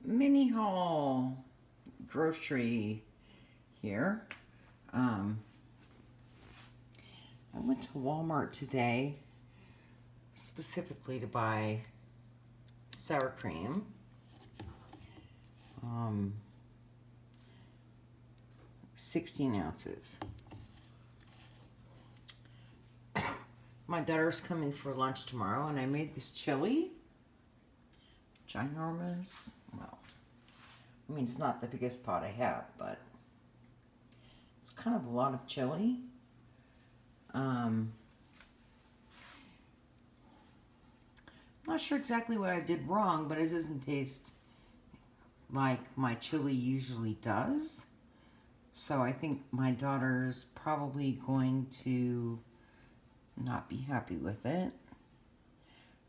mini haul grocery here. I went to Walmart today specifically to buy sour cream. 16 ounces. My daughter's coming for lunch tomorrow, and I made this chili. Ginormous. Well, I mean, it's not the biggest pot I have, but it's kind of a lot of chili. I'm not sure exactly what I did wrong, but it doesn't taste like my chili usually does. So I think my daughter's probably going to not be happy with it.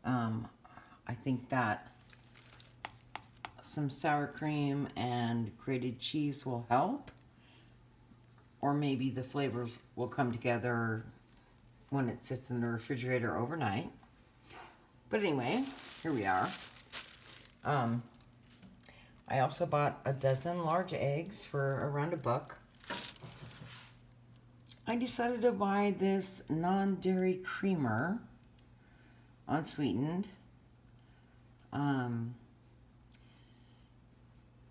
I think that some sour cream and grated cheese will help. Or maybe the flavors will come together when it sits in the refrigerator overnight. But anyway, here we are. I also bought a dozen large eggs for around $1. I decided to buy this non-dairy creamer, unsweetened.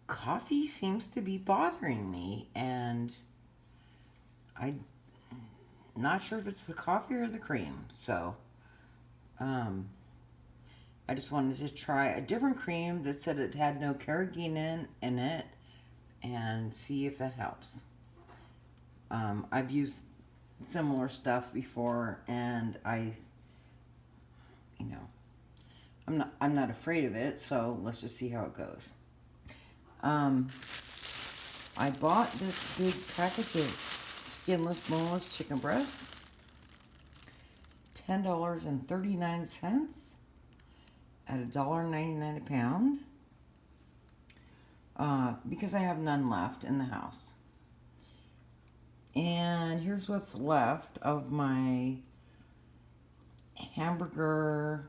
Coffee seems to be bothering me, and I'm not sure if it's the coffee or the cream. So, I just wanted to try a different cream that said it had no carrageenan in it and see if that helps. I've used similar stuff before, and I'm not afraid of it, so let's just see how it goes. I bought this big package of skinless, boneless chicken breasts, $10.39 at $1.99 a pound, because I have none left in the house. And here's what's left of my hamburger,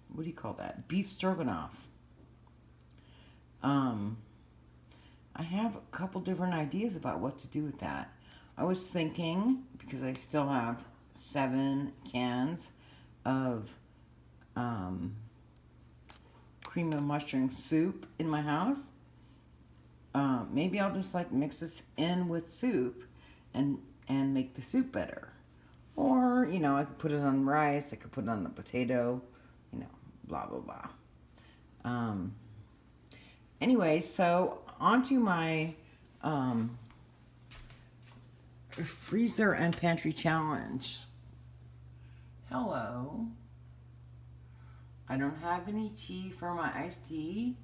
what do you call that? Beef stroganoff. I have a couple different ideas about what to do with that. I was thinking, because I still have 7 cans of cream of mushroom soup in my house, maybe I'll just like mix this in with soup and make the soup better. Or, I could put it on rice, I could put it on a potato, blah, blah, blah. Anyway, so onto my freezer and pantry challenge. Hello. I don't have any tea for my iced tea,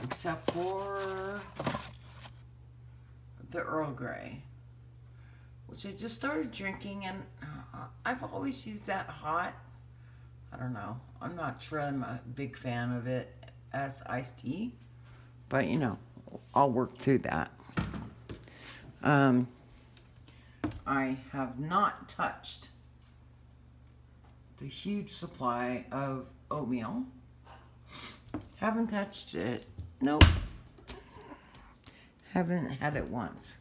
except for the Earl Grey, which I just started drinking, and I've always used that hot. I don't know. I'm not sure I'm a big fan of it as iced tea, but I'll work through that. I have not touched the huge supply of oatmeal. Haven't touched it. Nope. Haven't had it once.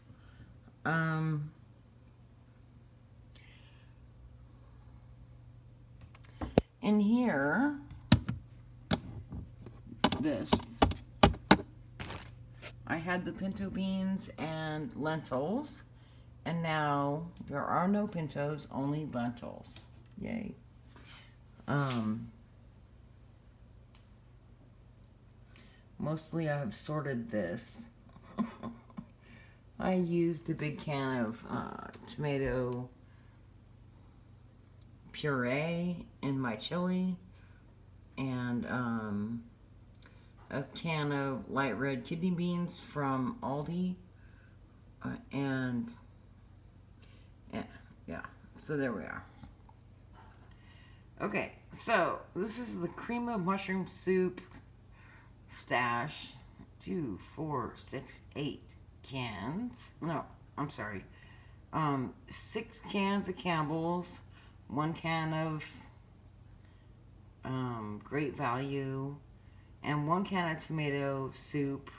In here, I had the pinto beans and lentils, and now there are no pintos, only lentils. Yay. Mostly I've sorted this. I used a big can of tomato puree in my chili, and a can of light red kidney beans from Aldi, and yeah, so there we are. Okay, so this is the cream of mushroom soup stash. 2, 4, 6, 8 cans. No, I'm sorry. 6 cans of Campbell's, 1 can of great value. And 1 can of tomato soup,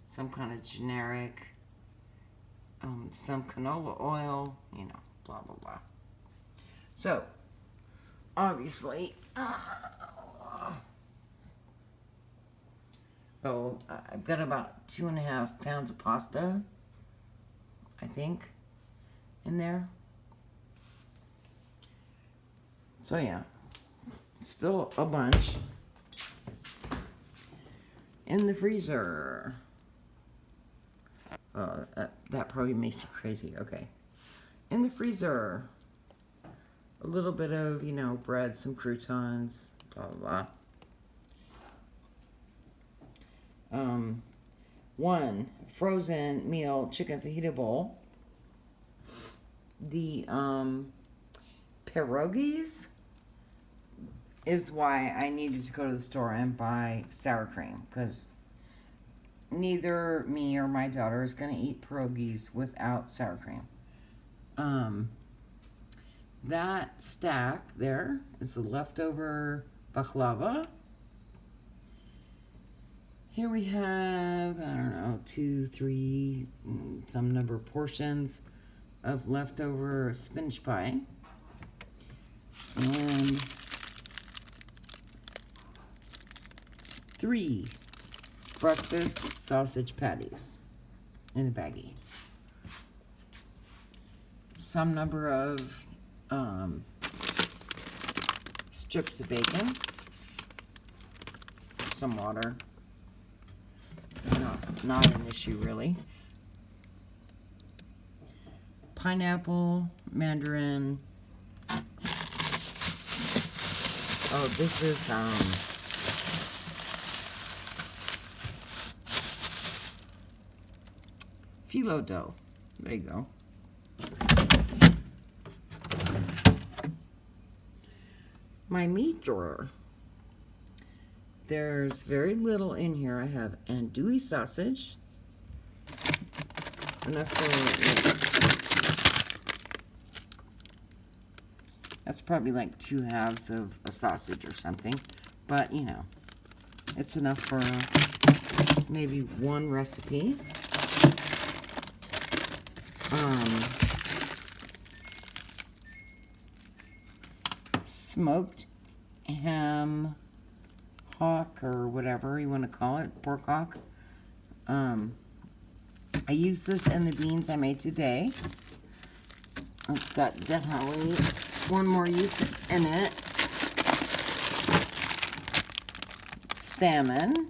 some kind of generic, some canola oil, you know, blah, blah, blah. So, obviously, I've got about 2.5 pounds of pasta, I think, in there. So yeah, still a bunch. In the freezer. Oh, that probably makes you crazy. Okay. In the freezer, a little bit of, you know, bread, some croutons, blah, blah, blah. 1 frozen meal chicken fajita bowl. The pierogies is why I needed to go to the store and buy sour cream, because neither me or my daughter is going to eat pierogies without sour cream. That stack there is the leftover baklava. Here we have, I don't know, 2, 3, some number of portions of leftover spinach pie. And 3 breakfast sausage patties in a baggie. Some number of strips of bacon. Some water. Not an issue, really. Pineapple, mandarin. Oh, this is phyllo dough. There you go. My meat drawer. There's very little in here. I have andouille sausage. Enough for, that's probably like 2 halves of a sausage or something. But, you know, it's enough for maybe 1 recipe. Smoked ham hock, or whatever you want to call it, pork hock. I used this in the beans I made today. It's got definitely 1 more use in it. Salmon,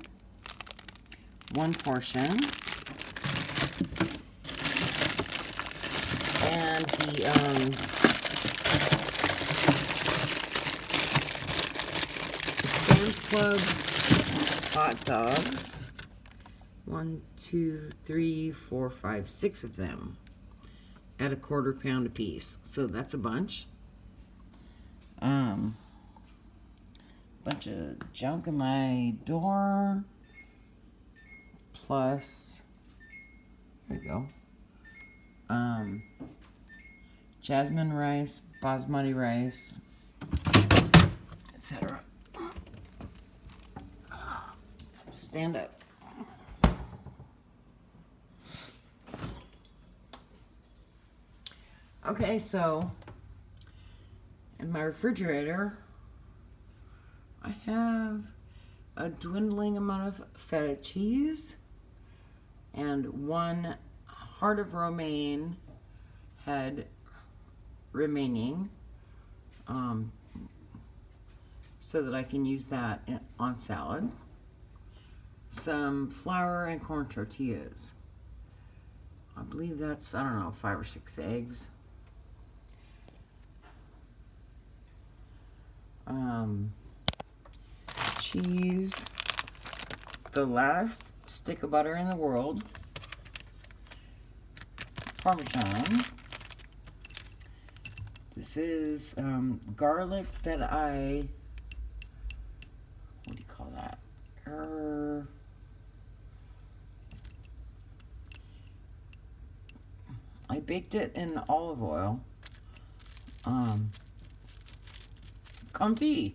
1 portion. And the Sam's Club hot dogs. 1, 2, 3, 4, 5, 6 of them at 1/4 pound a piece. So that's a bunch. Bunch of junk in my door. Plus, there you go. Jasmine rice, basmati rice, etc. Stand up. Okay, so in my refrigerator, I have a dwindling amount of feta cheese and 1 heart of romaine head remaining, so that I can use that on salad. Some flour and corn tortillas. I believe that's, I don't know, 5 or 6 eggs. Cheese. The last stick of butter in the world. Parmesan. This is garlic that I, what do you call that? I baked it in olive oil. Confit.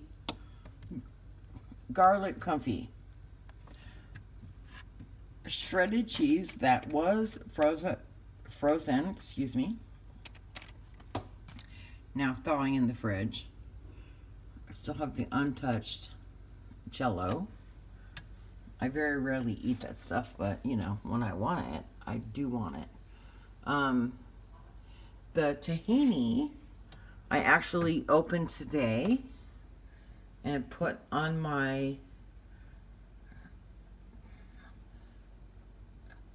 garlic confit. Shredded cheese that was frozen, excuse me. Now thawing in the fridge. I still have the untouched Jello. I very rarely eat that stuff, but you know, when I want it, I do want it. The tahini I actually opened today and put on my,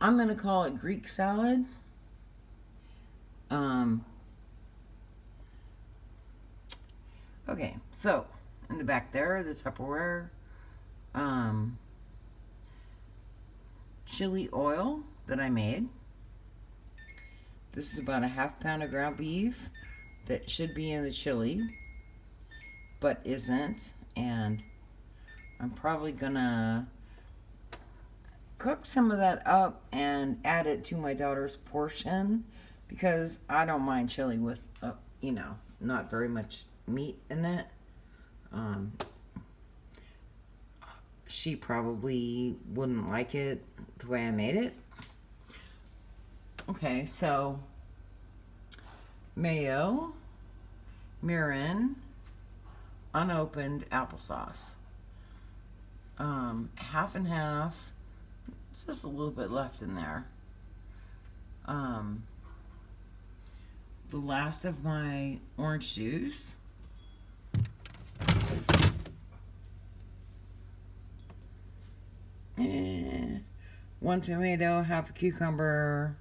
I'm going to call it Greek salad. Okay, so in the back there, the Tupperware, chili oil that I made. This is about a half pound of ground beef that should be in the chili, but isn't. And I'm probably gonna cook some of that up and add it to my daughter's portion because I don't mind chili with, you know, not very much meat in it. She probably wouldn't like it the way I made it. Okay, so mayo, mirin, unopened applesauce. Half and half. It's just a little bit left in there. The last of my orange juice. One tomato, half a cucumber,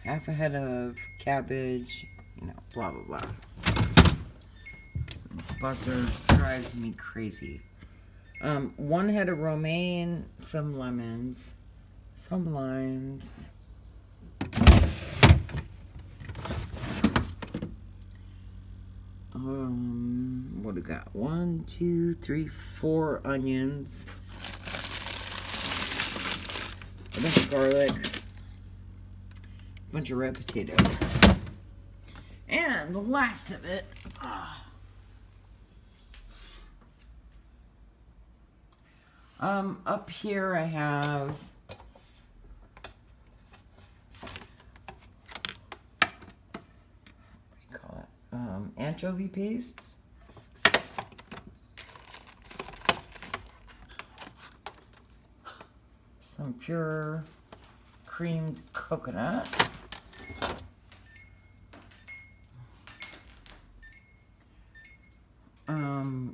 half a head of cabbage, you know, blah, blah, blah. Butter drives me crazy. One head of romaine, some lemons, some limes. What do we got? 1, 2, 3, 4 onions. A bunch of garlic. A bunch of red potatoes. And the last of it. Up here I have anchovy paste. Some pure creamed coconut.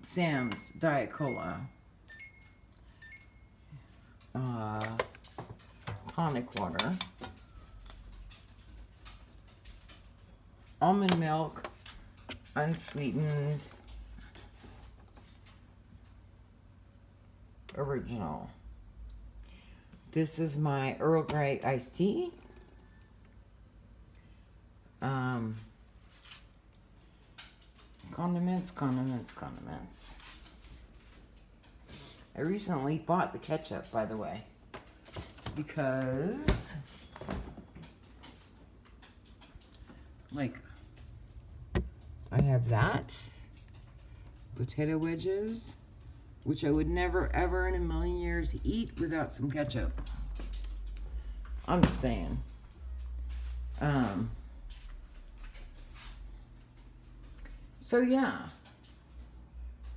Sam's Diet Cola. Tonic water. Almond milk, unsweetened, original. This is my Earl Grey iced tea. Condiments. I recently bought the ketchup, by the way, because, like, I have that, potato wedges, which I would never, ever in a million years eat without some ketchup. I'm just saying. So yeah,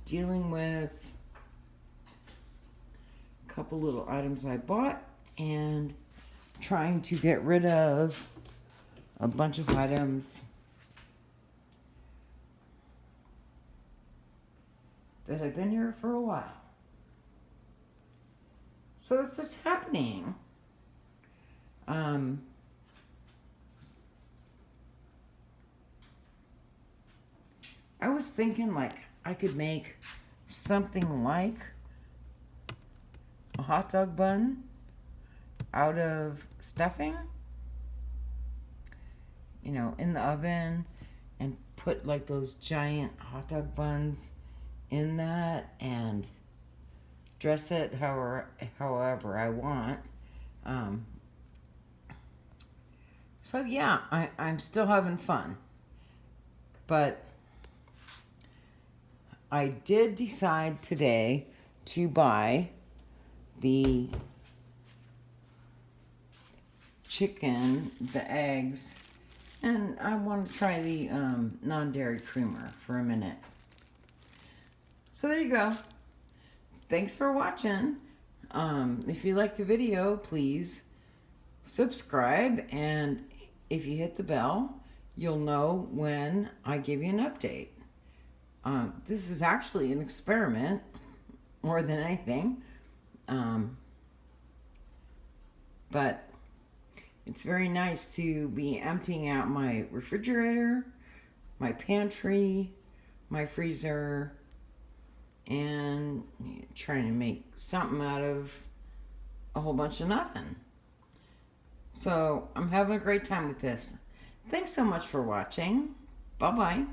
dealing with a couple little items I bought and trying to get rid of a bunch of items that have been here for a while. So that's what's happening. I was thinking like I could make something like a hot dog bun out of stuffing, you know, in the oven, and put like those giant hot dog buns in that and dress it however I want. So yeah, I'm still having fun. But I did decide today to buy the chicken, the eggs, and I want to try the non-dairy creamer for a minute. So there you go. Thanks for watching. If you liked the video, please subscribe, and if you hit the bell, you'll know when I give you an update. This is actually an experiment more than anything, but it's very nice to be emptying out my refrigerator, my pantry, my freezer, and trying to make something out of a whole bunch of nothing. So I'm having a great time with this. Thanks so much for watching. Bye-bye.